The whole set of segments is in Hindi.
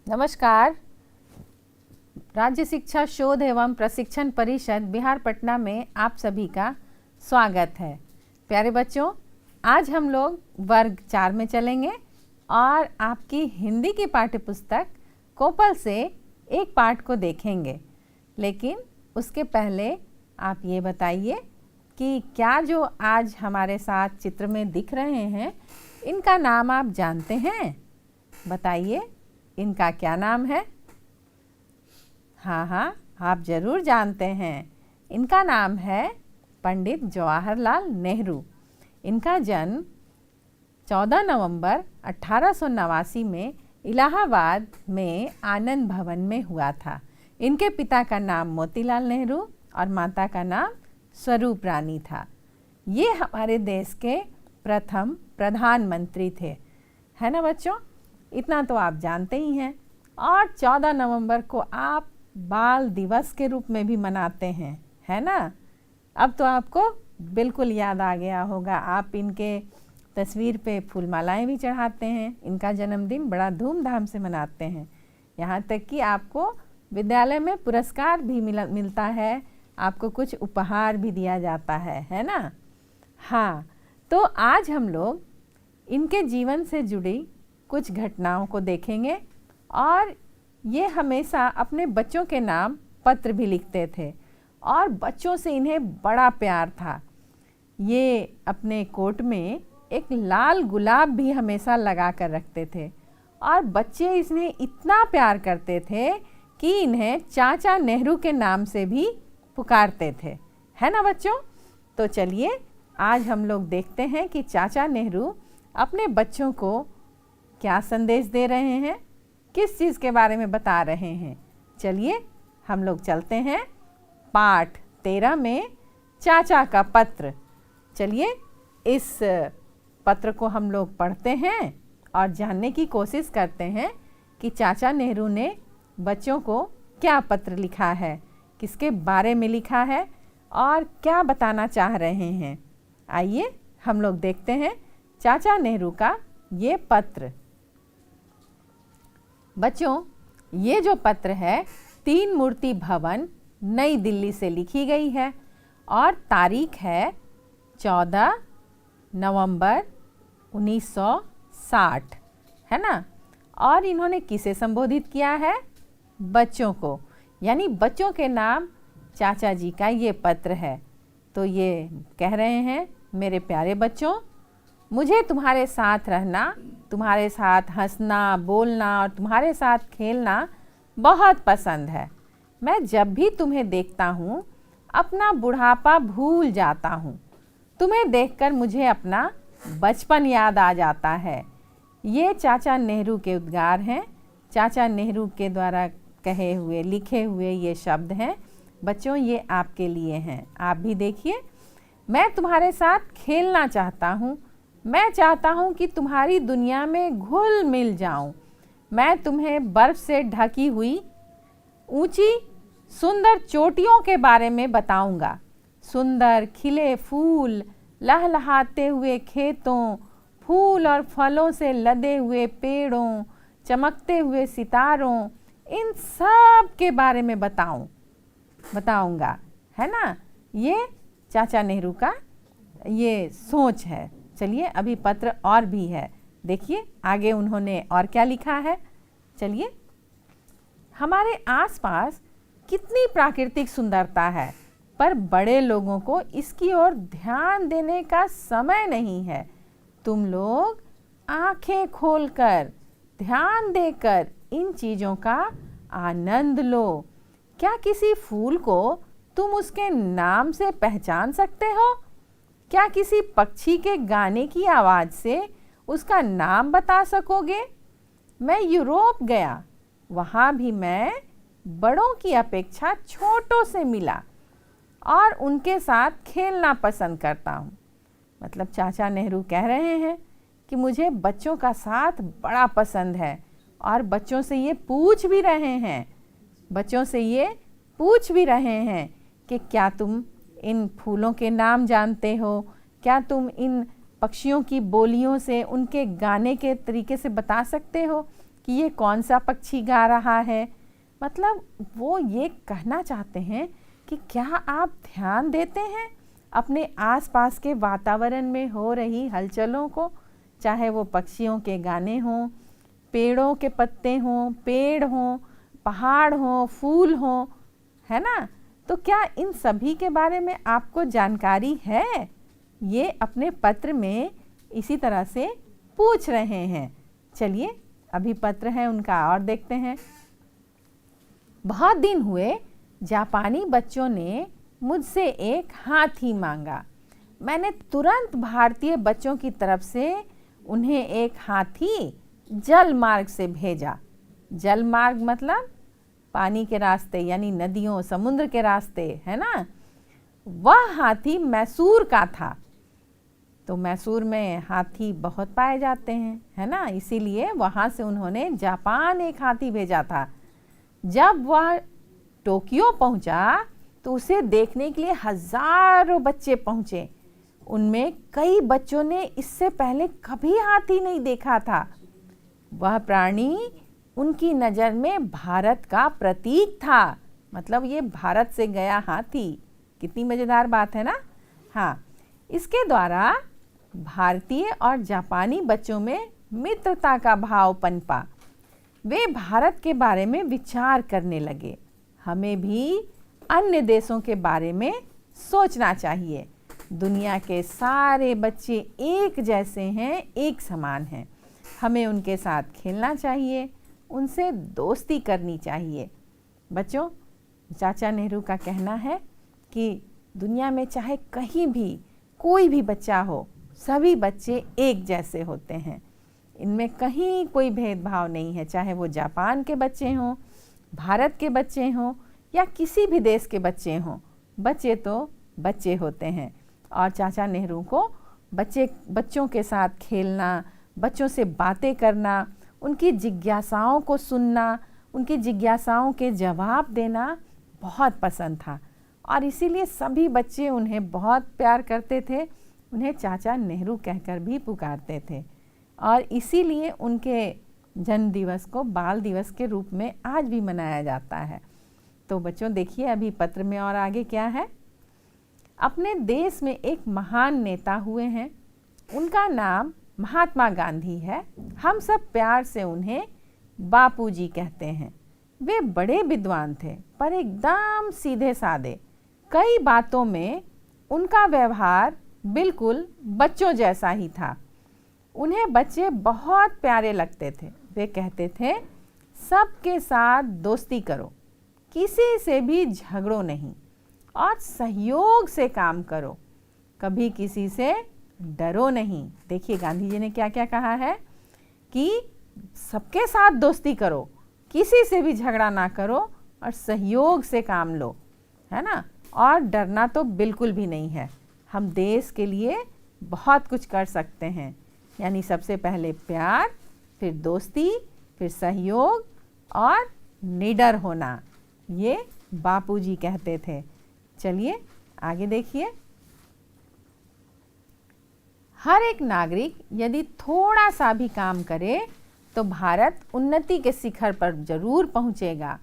नमस्कार। राज्य शिक्षा शोध एवं प्रशिक्षण परिषद बिहार पटना में आप सभी का स्वागत है। प्यारे बच्चों, आज हम लोग वर्ग 4 में चलेंगे और आपकी हिंदी की पाठ्यपुस्तक कोपल से एक पाठ को देखेंगे। लेकिन उसके पहले आप ये बताइए कि क्या जो आज हमारे साथ चित्र में दिख रहे हैं, इनका नाम आप जानते हैं? बताइए, इनका क्या नाम है? हाँ, आप ज़रूर जानते हैं। इनका नाम है पंडित जवाहरलाल नेहरू। इनका जन्म 14 नवंबर 1889 में इलाहाबाद में आनंद भवन में हुआ था। इनके पिता का नाम मोतीलाल नेहरू और माता का नाम स्वरूप रानी था। ये हमारे देश के प्रथम प्रधानमंत्री थे, है ना बच्चों? इतना तो आप जानते ही हैं। और 14 नवंबर को आप बाल दिवस के रूप में भी मनाते हैं, है ना? अब तो आपको बिल्कुल याद आ गया होगा। आप इनके तस्वीर पे फूलमालाएं भी चढ़ाते हैं। इनका जन्मदिन बड़ा धूमधाम से मनाते हैं। यहाँ तक कि आपको विद्यालय में पुरस्कार भी मिलता है, आपको कुछ उपहार भी दिया जाता है ना? हाँ, तो आज हम लोग इनके जीवन से जुड़ी कुछ घटनाओं को देखेंगे। और ये हमेशा अपने बच्चों के नाम पत्र भी लिखते थे और बच्चों से इन्हें बड़ा प्यार था। ये अपने कोट में एक लाल गुलाब भी हमेशा लगा कर रखते थे और बच्चे इन्हें इतना प्यार करते थे कि इन्हें चाचा नेहरू के नाम से भी पुकारते थे, है ना बच्चों? तो चलिए आज हम लोग देखते हैं कि चाचा नेहरू अपने बच्चों को क्या संदेश दे रहे हैं, किस चीज़ के बारे में बता रहे हैं। चलिए हम लोग चलते हैं पाठ 13 में चाचा का पत्र। चलिए इस पत्र को हम लोग पढ़ते हैं और जानने की कोशिश करते हैं कि चाचा नेहरू ने बच्चों को क्या पत्र लिखा है, किसके बारे में लिखा है और क्या बताना चाह रहे हैं। आइए हम लोग देखते हैं चाचा नेहरू का ये पत्र। बच्चों, ये जो पत्र है 3 मूर्ति भवन नई दिल्ली से लिखी गई है और तारीख है 14 नवंबर 1960, है ना? और इन्होंने किसे संबोधित किया है? बच्चों को, यानी बच्चों के नाम चाचा जी का ये पत्र है। तो ये कह रहे हैं, मेरे प्यारे बच्चों, मुझे तुम्हारे साथ रहना, तुम्हारे साथ हंसना, बोलना और तुम्हारे साथ खेलना बहुत पसंद है। मैं जब भी तुम्हें देखता हूँ अपना बुढ़ापा भूल जाता हूँ। तुम्हें देखकर मुझे अपना बचपन याद आ जाता है। ये चाचा नेहरू के उद्गार हैं। चाचा नेहरू के द्वारा कहे हुए, लिखे हुए ये शब्द हैं। बच्चों, ये आपके लिए हैं, आप भी देखिए। मैं तुम्हारे साथ खेलना चाहता हूँ। मैं चाहता हूँ कि तुम्हारी दुनिया में घुल मिल जाऊँ। मैं तुम्हें बर्फ़ से ढकी हुई ऊंची सुंदर चोटियों के बारे में बताऊँगा। सुंदर खिले फूल, लहलहाते हुए खेतों, फूल और फलों से लदे हुए पेड़ों, चमकते हुए सितारों, इन सब के बारे में बताऊँगा, है ना? ये चाचा नेहरू का ये सोच है। चलिए अभी पत्र और भी है, देखिए आगे उन्होंने और क्या लिखा है। चलिए, हमारे आसपास कितनी प्राकृतिक सुंदरता है, पर बड़े लोगों को इसकी ओर ध्यान देने का समय नहीं है। तुम लोग आंखें खोलकर, ध्यान देकर इन चीज़ों का आनंद लो। क्या किसी फूल को तुम उसके नाम से पहचान सकते हो? क्या किसी पक्षी के गाने की आवाज़ से उसका नाम बता सकोगे? मैं यूरोप गया, वहाँ भी मैं बड़ों की अपेक्षा छोटों से मिला और उनके साथ खेलना पसंद करता हूँ। मतलब चाचा नेहरू कह रहे हैं कि मुझे बच्चों का साथ बड़ा पसंद है। और बच्चों से ये पूछ भी रहे हैं कि क्या तुम इन फूलों के नाम जानते हो? क्या तुम इन पक्षियों की बोलियों से, उनके गाने के तरीके से बता सकते हो कि ये कौन सा पक्षी गा रहा है। मतलब वो ये कहना चाहते हैं कि क्या आप ध्यान देते हैं अपने आसपास के वातावरण में हो रही हलचलों को, चाहे वो पक्षियों के गाने हों, पेड़ों के पत्ते हों, पेड़ हों, पहाड़ हों, फूल हों, है ना। तो क्या इन सभी के बारे में आपको जानकारी है? ये अपने पत्र में इसी तरह से पूछ रहे हैं। चलिए अभी पत्र है उनका और देखते हैं। बहुत दिन हुए जापानी बच्चों ने मुझसे एक हाथी मांगा। मैंने तुरंत भारतीय बच्चों की तरफ से उन्हें एक हाथी जल मार्ग से भेजा। जल मार्ग मतलब पानी के रास्ते, यानी नदियों समुद्र के रास्ते, है ना। वह हाथी मैसूर का था। तो मैसूर में हाथी बहुत पाए जाते हैं, है ना, इसीलिए वहाँ से उन्होंने जापान एक हाथी भेजा था। जब वह टोक्यो पहुँचा तो उसे देखने के लिए हजारों बच्चे पहुँचे। उनमें कई बच्चों ने इससे पहले कभी हाथी नहीं देखा था। वह प्राणी उनकी नज़र में भारत का प्रतीक था। मतलब ये भारत से गया हाथी। कितनी मज़ेदार बात है ना। हाँ, इसके द्वारा भारतीय और जापानी बच्चों में मित्रता का भाव पनपा। वे भारत के बारे में विचार करने लगे। हमें भी अन्य देशों के बारे में सोचना चाहिए। दुनिया के सारे बच्चे एक जैसे हैं, एक समान हैं। हमें उनके साथ खेलना चाहिए, उनसे दोस्ती करनी चाहिए। बच्चों, चाचा नेहरू का कहना है कि दुनिया में चाहे कहीं भी कोई भी बच्चा हो, सभी बच्चे एक जैसे होते हैं। इनमें कहीं कोई भेदभाव नहीं है, चाहे वो जापान के बच्चे हों, भारत के बच्चे हों या किसी भी देश के बच्चे हों। बच्चे तो बच्चे होते हैं। और चाचा नेहरू को बच्चों के साथ खेलना, बच्चों से बातें करना, उनकी जिज्ञासाओं को सुनना, उनकी जिज्ञासाओं के जवाब देना बहुत पसंद था। और इसीलिए सभी बच्चे उन्हें बहुत प्यार करते थे, उन्हें चाचा नेहरू कहकर भी पुकारते थे। और इसीलिए उनके जन्म दिवस को बाल दिवस के रूप में आज भी मनाया जाता है। तो बच्चों देखिए अभी पत्र में और आगे क्या है। अपने देश में एक महान नेता हुए हैं, उनका नाम महात्मा गांधी है। हम सब प्यार से उन्हें बापूजी कहते हैं। वे बड़े विद्वान थे पर एकदम सीधे साधे। कई बातों में उनका व्यवहार बिल्कुल बच्चों जैसा ही था। उन्हें बच्चे बहुत प्यारे लगते थे। वे कहते थे सबके साथ दोस्ती करो, किसी से भी झगड़ो नहीं और सहयोग से काम करो, कभी किसी से डरो नहीं। देखिए गांधी जी ने क्या क्या कहा है कि सबके साथ दोस्ती करो, किसी से भी झगड़ा ना करो और सहयोग से काम लो, है ना। और डरना तो बिल्कुल भी नहीं है। हम देश के लिए बहुत कुछ कर सकते हैं। यानी सबसे पहले प्यार, फिर दोस्ती, फिर सहयोग और निडर होना, ये बापूजी कहते थे। चलिए आगे देखिए। हर एक नागरिक यदि थोड़ा सा भी काम करे तो भारत उन्नति के शिखर पर जरूर पहुंचेगा।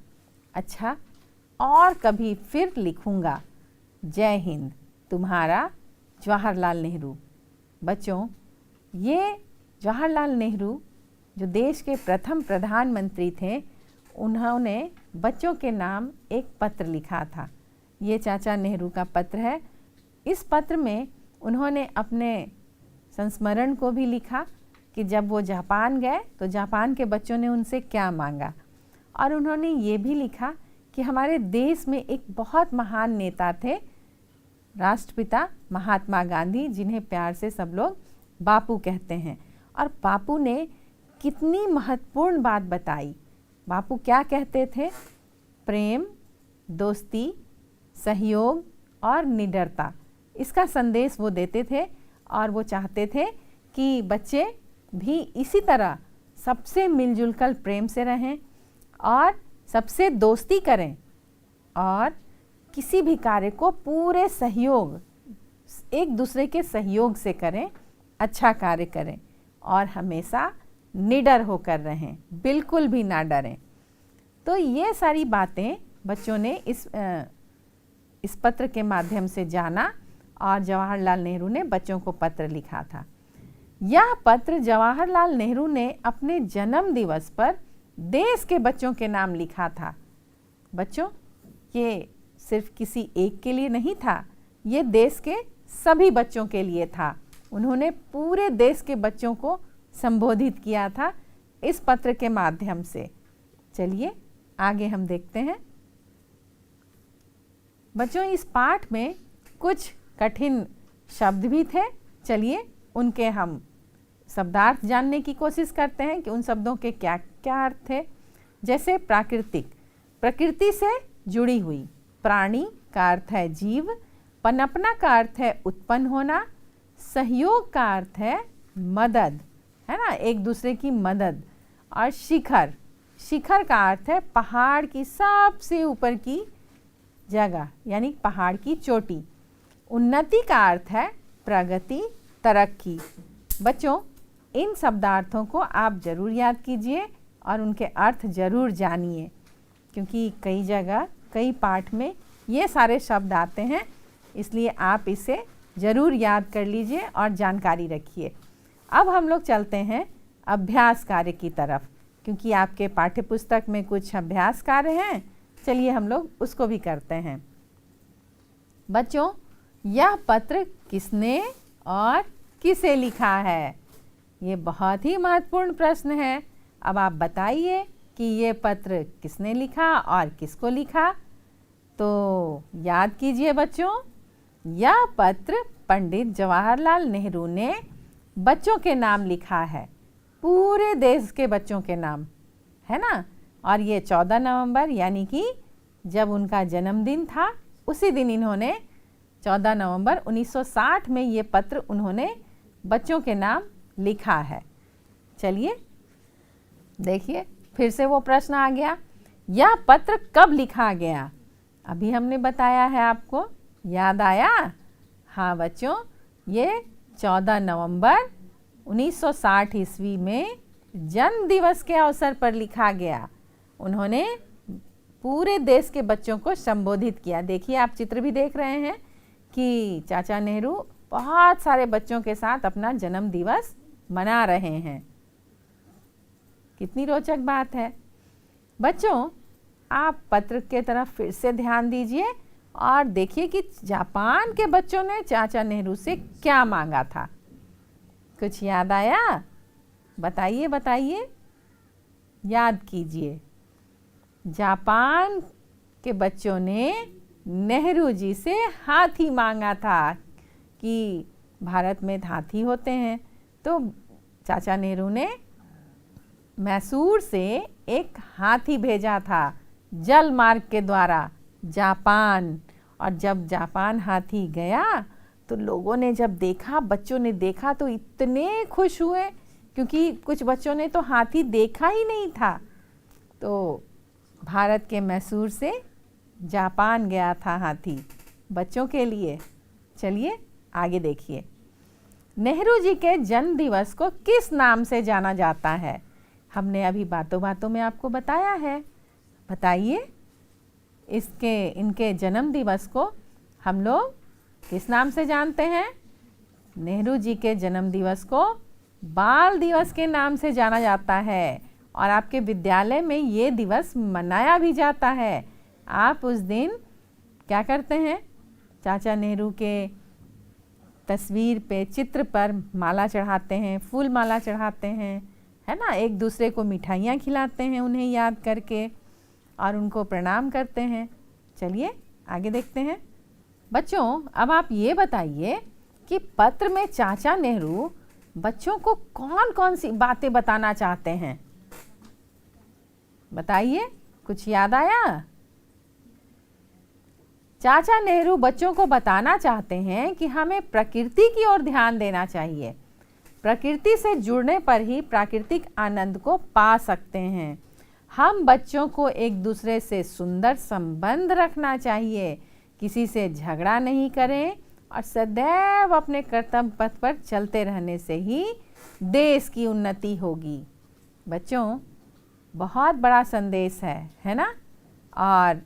अच्छा, और कभी फिर लिखूंगा। जय हिंद, तुम्हारा जवाहरलाल नेहरू। बच्चों, ये जवाहरलाल नेहरू जो देश के प्रथम प्रधानमंत्री थे, उन्होंने बच्चों के नाम एक पत्र लिखा था। ये चाचा नेहरू का पत्र है। इस पत्र में उन्होंने अपने संस्मरण को भी लिखा कि जब वो जापान गए तो जापान के बच्चों ने उनसे क्या मांगा। और उन्होंने ये भी लिखा कि हमारे देश में एक बहुत महान नेता थे, राष्ट्रपिता महात्मा गांधी, जिन्हें प्यार से सब लोग बापू कहते हैं। और बापू ने कितनी महत्वपूर्ण बात बताई। बापू क्या कहते थे? प्रेम, दोस्ती, सहयोग और निडरता, इसका संदेश वो देते थे। और वो चाहते थे कि बच्चे भी इसी तरह सबसे मिलजुल कर प्रेम से रहें और सबसे दोस्ती करें और किसी भी कार्य को पूरे सहयोग, एक दूसरे के सहयोग से करें, अच्छा कार्य करें और हमेशा निडर होकर रहें, बिल्कुल भी ना डरें। तो ये सारी बातें बच्चों ने इस पत्र के माध्यम से जाना और जवाहरलाल नेहरू ने बच्चों को पत्र लिखा था। यह पत्र जवाहरलाल नेहरू ने अपने जन्म दिवस पर देश के बच्चों के नाम लिखा था। बच्चों, ये सिर्फ किसी एक के लिए नहीं था, ये देश के सभी बच्चों के लिए था। उन्होंने पूरे देश के बच्चों को संबोधित किया था इस पत्र के माध्यम से। चलिए आगे हम देखते हैं। बच्चों, इस पाठ में कुछ कठिन शब्द भी थे। चलिए उनके हम शब्दार्थ जानने की कोशिश करते हैं कि उन शब्दों के क्या क्या अर्थ थे। जैसे प्राकृतिक, प्रकृति से जुड़ी हुई। प्राणी का अर्थ है जीव। पनपना का अर्थ है उत्पन्न होना। सहयोग का अर्थ है मदद, है ना, एक दूसरे की मदद। और शिखर, शिखर का अर्थ है पहाड़ की सबसे ऊपर की जगह, यानी पहाड़ की चोटी। उन्नति का अर्थ है प्रगति, तरक्की। बच्चों, इन शब्दार्थों को आप ज़रूर याद कीजिए और उनके अर्थ ज़रूर जानिए, क्योंकि कई जगह कई पाठ में ये सारे शब्द आते हैं, इसलिए आप इसे ज़रूर याद कर लीजिए और जानकारी रखिए। अब हम लोग चलते हैं अभ्यास कार्य की तरफ, क्योंकि आपके पाठ्य पुस्तक में कुछ अभ्यास कार्य हैं। चलिए हम लोग उसको भी करते हैं। बच्चों, यह पत्र किसने और किसे लिखा है? ये बहुत ही महत्वपूर्ण प्रश्न है। अब आप बताइए कि ये पत्र किसने लिखा और किसको लिखा। तो याद कीजिए बच्चों, यह पत्र पंडित जवाहरलाल नेहरू ने बच्चों के नाम लिखा है, पूरे देश के बच्चों के नाम, है ना। और ये 14 नवंबर यानी कि जब उनका जन्मदिन था, उसी दिन इन्होंने 14 नवंबर 1960 में ये पत्र उन्होंने बच्चों के नाम लिखा है। चलिए देखिए, फिर से वो प्रश्न आ गया, यह पत्र कब लिखा गया? अभी हमने बताया है आपको, याद आया? हाँ बच्चों, ये 14 नवंबर 1960 ईस्वी में जन्म दिवस के अवसर पर लिखा गया। उन्होंने पूरे देश के बच्चों को संबोधित किया। देखिए, आप चित्र भी देख रहे हैं कि चाचा नेहरू बहुत सारे बच्चों के साथ अपना जन्म दिवस मना रहे हैं। कितनी रोचक बात है। बच्चों, आप पत्र के तरफ फिर से ध्यान दीजिए और देखिए कि जापान के बच्चों ने चाचा नेहरू से क्या मांगा था। कुछ याद आया? बताइए बताइए, याद कीजिए। जापान के बच्चों ने नेहरू जी से हाथी मांगा था कि भारत में हाथी होते हैं। तो चाचा नेहरू ने मैसूर से एक हाथी भेजा था जल मार्ग के द्वारा जापान। और जब जापान हाथी गया तो लोगों ने जब देखा, बच्चों ने देखा तो इतने खुश हुए, क्योंकि कुछ बच्चों ने तो हाथी देखा ही नहीं था। तो भारत के मैसूर से जापान गया था हाथी बच्चों के लिए। चलिए आगे देखिए, नेहरू जी के जन्म दिवस को किस नाम से जाना जाता है? हमने अभी बातों बातों में आपको बताया है। बताइए, इनके जन्म दिवस को हम लोग किस नाम से जानते हैं? नेहरू जी के जन्म दिवस को बाल दिवस के नाम से जाना जाता है और आपके विद्यालय में ये दिवस मनाया भी जाता है। आप उस दिन क्या करते हैं? चाचा नेहरू के तस्वीर पे, चित्र पर माला चढ़ाते हैं, फूल माला चढ़ाते हैं, है ना। एक दूसरे को मिठाइयाँ खिलाते हैं उन्हें याद करके और उनको प्रणाम करते हैं। चलिए आगे देखते हैं। बच्चों, अब आप ये बताइए कि पत्र में चाचा नेहरू बच्चों को कौन कौन सी बातें बताना चाहते हैं? बताइए, कुछ याद आया? चाचा नेहरू बच्चों को बताना चाहते हैं कि हमें प्रकृति की ओर ध्यान देना चाहिए। प्रकृति से जुड़ने पर ही प्राकृतिक आनंद को पा सकते हैं। हम बच्चों को एक दूसरे से सुंदर संबंध रखना चाहिए, किसी से झगड़ा नहीं करें और सदैव अपने कर्तव्य पथ पर चलते रहने से ही देश की उन्नति होगी। बच्चों, बहुत बड़ा संदेश है ना। और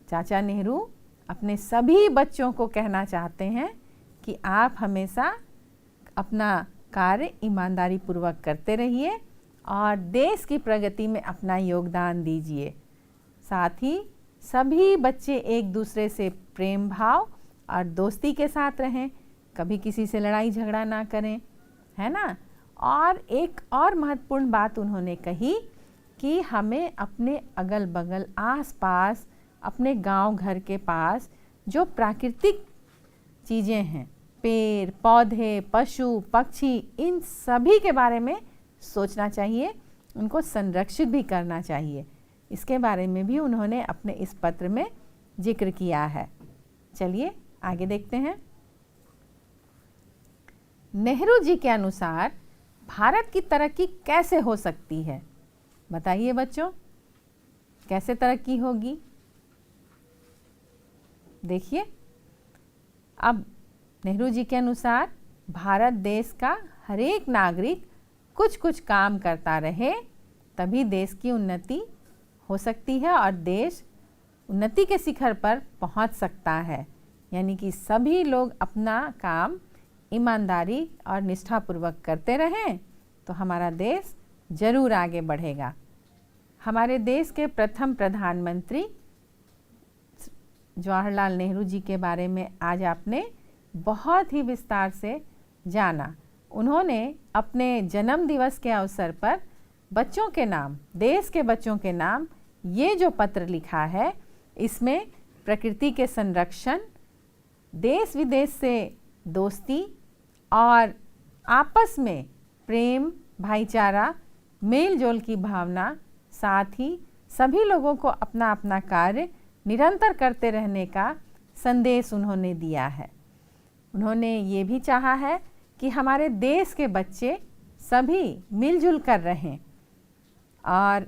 चाचा नेहरू अपने सभी बच्चों को कहना चाहते हैं कि आप हमेशा अपना कार्य ईमानदारी पूर्वक करते रहिए और देश की प्रगति में अपना योगदान दीजिए। साथ ही सभी बच्चे एक दूसरे से प्रेम भाव और दोस्ती के साथ रहें, कभी किसी से लड़ाई झगड़ा ना करें, है ना। और एक और महत्वपूर्ण बात उन्होंने कही कि हमें अपने अगल बगल आस पास अपने गांव घर के पास जो प्राकृतिक चीज़ें हैं, पेड़ पौधे पशु पक्षी, इन सभी के बारे में सोचना चाहिए, उनको संरक्षित भी करना चाहिए। इसके बारे में भी उन्होंने अपने इस पत्र में जिक्र किया है। चलिए आगे देखते हैं। नेहरू जी के अनुसार भारत की तरक्की कैसे हो सकती है? बताइए बच्चों, कैसे तरक्की होगी? देखिए, अब नेहरू जी के अनुसार भारत देश का हर एक नागरिक कुछ कुछ काम करता रहे, तभी देश की उन्नति हो सकती है और देश उन्नति के शिखर पर पहुंच सकता है। यानी कि सभी लोग अपना काम ईमानदारी और निष्ठापूर्वक करते रहें तो हमारा देश जरूर आगे बढ़ेगा। हमारे देश के प्रथम प्रधानमंत्री जवाहरलाल नेहरू जी के बारे में आज आपने बहुत ही विस्तार से जाना। उन्होंने अपने जन्म दिवस के अवसर पर बच्चों के नाम, देश के बच्चों के नाम ये जो पत्र लिखा है, इसमें प्रकृति के संरक्षण, देश विदेश से दोस्ती और आपस में प्रेम, भाईचारा, मेल जोल की भावना, साथ ही सभी लोगों को अपना अपना कार्य निरंतर करते रहने का संदेश उन्होंने दिया है। उन्होंने ये भी चाहा है कि हमारे देश के बच्चे सभी मिलजुल कर रहें। और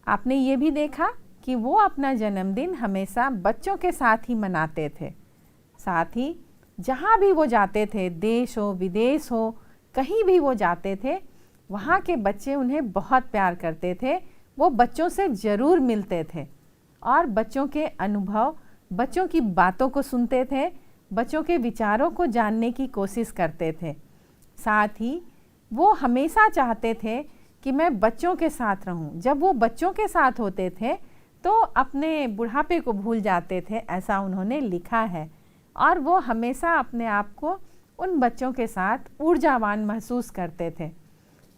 आपने ये भी देखा कि वो अपना जन्मदिन हमेशा बच्चों के साथ ही मनाते थे। साथ ही जहाँ भी वो जाते थे, देश हो विदेश हो, कहीं भी वो जाते थे, वहाँ के बच्चे उन्हें बहुत प्यार करते थे। वो बच्चों से ज़रूर मिलते थे और बच्चों के अनुभव, बच्चों की बातों को सुनते थे, बच्चों के विचारों को जानने की कोशिश करते थे। साथ ही वो हमेशा चाहते थे कि मैं बच्चों के साथ रहूं। जब वो बच्चों के साथ होते थे तो अपने बुढ़ापे को भूल जाते थे, ऐसा उन्होंने लिखा है। और वो हमेशा अपने आप को उन बच्चों के साथ ऊर्जावान महसूस करते थे।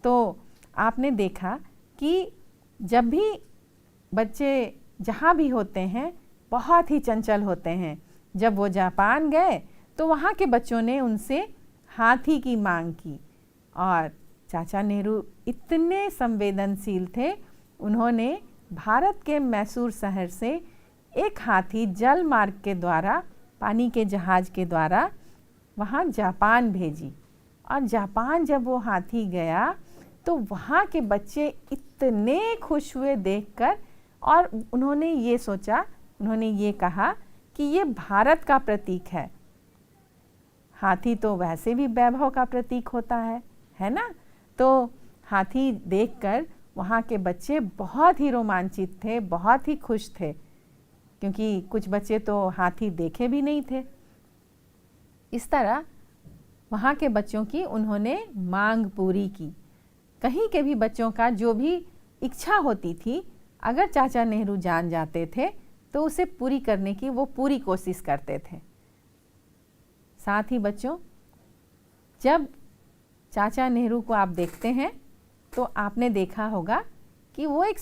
तो आपने देखा कि जब भी बच्चे जहाँ भी होते हैं बहुत ही चंचल होते हैं। जब वो जापान गए तो वहाँ के बच्चों ने उनसे हाथी की मांग की और चाचा नेहरू इतने संवेदनशील थे, उन्होंने भारत के मैसूर शहर से एक हाथी जल मार्ग के द्वारा, पानी के जहाज़ के द्वारा वहाँ जापान भेजी। और जापान जब वो हाथी गया तो वहाँ के बच्चे इतने खुश हुए देखकर, और उन्होंने ये सोचा, उन्होंने ये कहा कि ये भारत का प्रतीक है। हाथी तो वैसे भी वैभव का प्रतीक होता है ना। तो हाथी देखकर वहाँ के बच्चे बहुत ही रोमांचित थे, बहुत ही खुश थे, क्योंकि कुछ बच्चे तो हाथी देखे भी नहीं थे। इस तरह वहाँ के बच्चों की उन्होंने मांग पूरी की। कहीं के भी बच्चों का जो भी इच्छा होती थी, अगर चाचा नेहरू जान जाते थे तो उसे पूरी करने की वो पूरी कोशिश करते थे। साथ ही बच्चों, जब चाचा नेहरू को आप देखते हैं तो आपने देखा होगा कि वो एक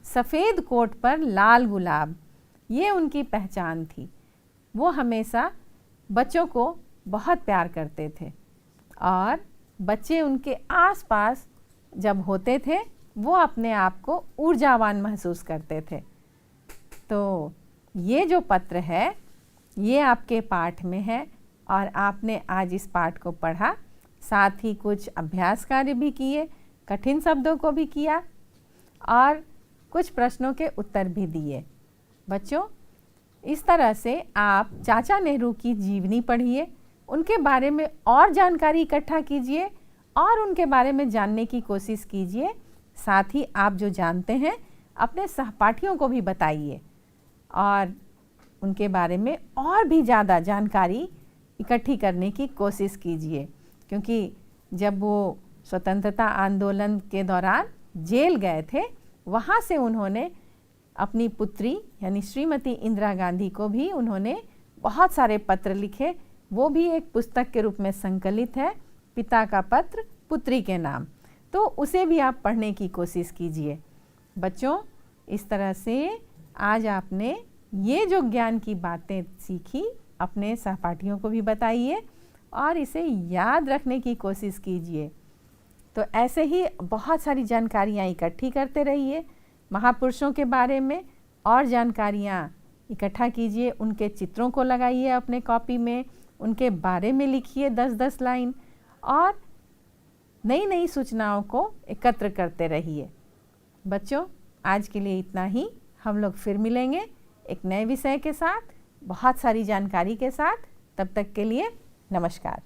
सफ़ेद कोट पर लाल गुलाब, ये उनकी पहचान थी। वो हमेशा बच्चों को बहुत प्यार करते थे और बच्चे उनके आसपास जब होते थे वो अपने आप को ऊर्जावान महसूस करते थे। तो ये जो पत्र है ये आपके पाठ में है और आपने आज इस पाठ को पढ़ा, साथ ही कुछ अभ्यास कार्य भी किए, कठिन शब्दों को भी किया और कुछ प्रश्नों के उत्तर भी दिए। बच्चों, इस तरह से आप चाचा नेहरू की जीवनी पढ़िए, उनके बारे में और जानकारी इकट्ठा कीजिए और उनके बारे में जानने की कोशिश कीजिए। साथ ही आप जो जानते हैं अपने सहपाठियों को भी बताइए और उनके बारे में और भी ज़्यादा जानकारी इकट्ठी करने की कोशिश कीजिए, क्योंकि जब वो स्वतंत्रता आंदोलन के दौरान जेल गए थे, वहाँ से उन्होंने अपनी पुत्री यानी श्रीमती इंदिरा गांधी को भी उन्होंने बहुत सारे पत्र लिखे। वो भी एक पुस्तक के रूप में संकलित है, पिता का पत्र पुत्री के नाम। तो उसे भी आप पढ़ने की कोशिश कीजिए। बच्चों, इस तरह से आज आपने ये जो ज्ञान की बातें सीखी अपने सहपाठियों को भी बताइए और इसे याद रखने की कोशिश कीजिए। तो ऐसे ही बहुत सारी जानकारियाँ इकट्ठी करते रहिए, महापुरुषों के बारे में और जानकारियाँ इकट्ठा कीजिए, उनके चित्रों को लगाइए अपने कॉपी में, उनके बारे में लिखिए 10-10 लाइन और नई नई सूचनाओं को एकत्र करते रहिए। बच्चों, आज के लिए इतना ही। हम लोग फिर मिलेंगे एक नए विषय के साथ, बहुत सारी जानकारी के साथ। तब तक के लिए नमस्कार।